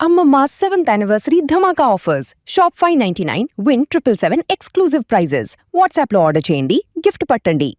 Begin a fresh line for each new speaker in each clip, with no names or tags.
Amma 7th anniversary Dhamaka offers. Shop 599, win 777 exclusive prizes. WhatsApp లో order చేయండి, gift పట్టండి.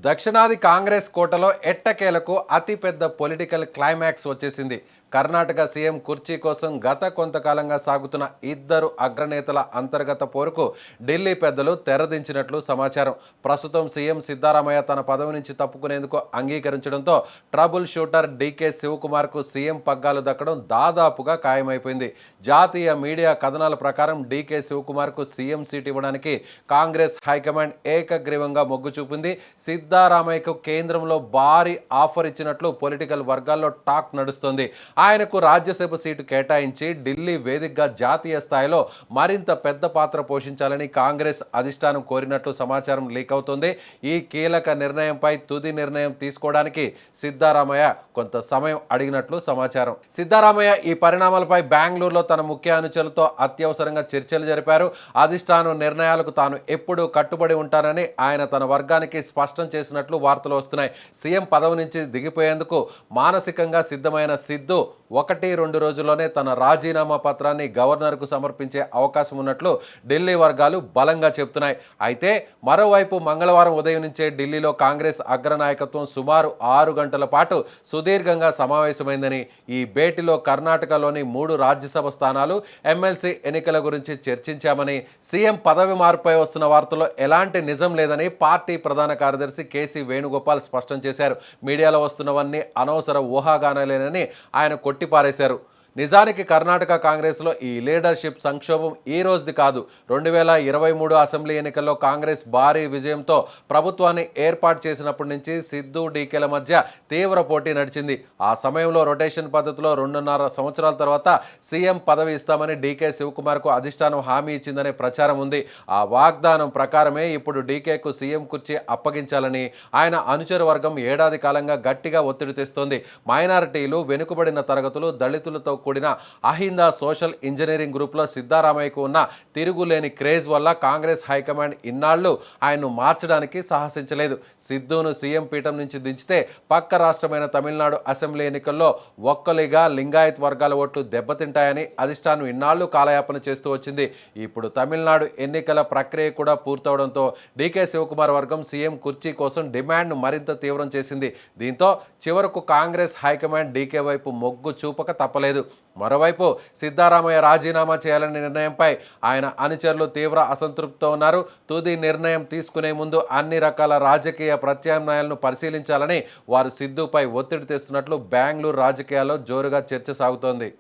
దక్షిణాది కాంగ్రెస్ కోటలో ఎట్టకేలకు అతిపెద్ద పొలిటికల్ క్లైమాక్స్ వచ్చేసింది. కర్ణాటక సీఎం కుర్చీ కోసం గత కొంతకాలంగా సాగుతున్న ఇద్దరు అగ్రనేతల అంతర్గత పోరుకు ఢిల్లీ పెద్దలు తెరదించినట్లు సమాచారం. ప్రస్తుతం సీఎం సిద్ధరామయ్య తన పదవి నుంచి తప్పుకునేందుకు అంగీకరించడంతో ట్రబుల్ షూటర్ డీకే శివకుమార్కు సీఎం పగ్గాలు దక్కడం దాదాపుగా ఖాయమైపోయింది. జాతీయ మీడియా కథనాల ప్రకారం డీకే శివకుమార్కు సీఎం సీట్ ఇవ్వడానికి కాంగ్రెస్ హైకమాండ్ ఏకగ్రీవంగా మొగ్గు చూపింది. సిద్ధరామయ్యకు కేంద్రంలో భారీ ఆఫర్ ఇచ్చినట్లు పొలిటికల్ వర్గాల్లో టాక్ నడుస్తోంది. ఆయనకు రాజ్యసభ సీటు కేటాయించి ఢిల్లీ వేదికగా జాతీయ స్థాయిలో మరింత పెద్ద పాత్ర పోషించాలని కాంగ్రెస్ అధిష్టానం కోరినట్లు సమాచారం లీక్ అవుతోంది. ఈ కీలక నిర్ణయంపై తుది నిర్ణయం తీసుకోవడానికి సిద్ధరామయ్య కొంత సమయం అడిగినట్లు సమాచారం. సిద్ధరామయ్య ఈ పరిణామాలపై బెంగళూరులో తన ముఖ్య అనుచరులతో అత్యవసరంగా చర్చలు జరిపారు. అధిష్టానం నిర్ణయాలకు తాను ఎప్పుడూ కట్టుబడి ఉంటానని ఆయన తన వర్గానికి స్పష్టం చేసినట్లు వార్తలు వస్తున్నాయి. సీఎం పదవి నుంచి దిగిపోయేందుకు మానసికంగా సిద్ధమైన సిద్ధు 1-2 రోజుల్లోనే తన రాజీనామా పత్రాన్ని గవర్నర్కు సమర్పించే అవకాశం ఉన్నట్లు ఢిల్లీ వర్గాలు బలంగా చెబుతున్నాయి. అయితే మరోవైపు మంగళవారం ఉదయం నుంచే ఢిల్లీలో కాంగ్రెస్ అగ్రనాయకత్వం సుమారు 6 గంటల పాటు సుదీర్ఘంగా సమావేశమైందని, ఈ భేటీలో కర్ణాటకలోని 3 రాజ్యసభ స్థానాలు, ఎమ్మెల్సీ ఎన్నికల గురించి చర్చించామని, సీఎం పదవి మార్పుపై వస్తున్న వార్తల్లో ఎలాంటి నిజం లేదని పార్టీ ప్రధాన కార్యదర్శి కేసీ వేణుగోపాల్ స్పష్టం చేశారు. మీడియాలో వస్తున్నవన్నీ అనవసర ఊహాగానాలేనని ఆయన కొట్టిపారేశారు. నిజానికి కర్ణాటక కాంగ్రెస్లో ఈ లీడర్షిప్ సంక్షోభం ఈ రోజుది కాదు. 2023 అసెంబ్లీ ఎన్నికల్లో కాంగ్రెస్ భారీ విజయంతో ప్రభుత్వాన్ని ఏర్పాటు చేసినప్పటి నుంచి సిద్ధు డీకేల మధ్య తీవ్ర పోటీ నడిచింది. ఆ సమయంలో రొటేషన్ పద్ధతిలో 2.5 సంవత్సరాల తర్వాత సీఎం పదవి ఇస్తామని డీకే శివకుమార్కు అధిష్టానం హామీ ఇచ్చిందనే ప్రచారం ఉంది. ఆ వాగ్దానం ప్రకారమే ఇప్పుడు డీకేకు సీఎం కుర్చీ అప్పగించాలని ఆయన అనుచర వర్గం ఏడాది కాలంగా గట్టిగా ఒత్తిడి తెస్తోంది. మైనారిటీలు, వెనుకబడిన తరగతులు, దళితులతో కూడిన అహిందా సోషల్ ఇంజనీరింగ్ గ్రూప్లో సిద్ధరామయ్యకు ఉన్న తిరుగులేని క్రేజ్ వల్ల కాంగ్రెస్ హైకమాండ్ ఇన్నాళ్లు ఆయన్ను మార్చడానికి సాహసించలేదు. సిద్ధును సీఎం పీఠం నుంచి దించితే పక్క రాష్ట్రమైన తమిళనాడు అసెంబ్లీ ఎన్నికల్లో ఒక్కలిగా లింగాయత్ వర్గాల ఓట్లు దెబ్బతింటాయని అధిష్టానం ఇన్నాళ్లు కాలయాపన చేస్తూ వచ్చింది. ఇప్పుడు తమిళనాడు ఎన్నికల ప్రక్రియ కూడా పూర్తవడంతో డీకే శివకుమార్ వర్గం సీఎం కుర్చీ కోసం డిమాండ్ను మరింత తీవ్రం చేసింది. దీంతో చివరకు కాంగ్రెస్ హైకమాండ్ డీకే వైపు మొగ్గు చూపక తప్పలేదు. మరోవైపు సిద్ధరామయ్య రాజీనామా చేయాలనే నిర్ణయంపై ఆయన అనుచరులు తీవ్ర అసంతృప్తితో ఉన్నారు. తుది నిర్ణయం తీసుకునే ముందు అన్ని రకాల రాజకీయ ప్రత్యామ్నాయాలను పరిశీలించాలని వారు సిద్ధుపై ఒత్తిడి తెస్తున్నట్లు బెంగళూరు రాజకీయాల్లో జోరుగా చర్చ సాగుతోంది.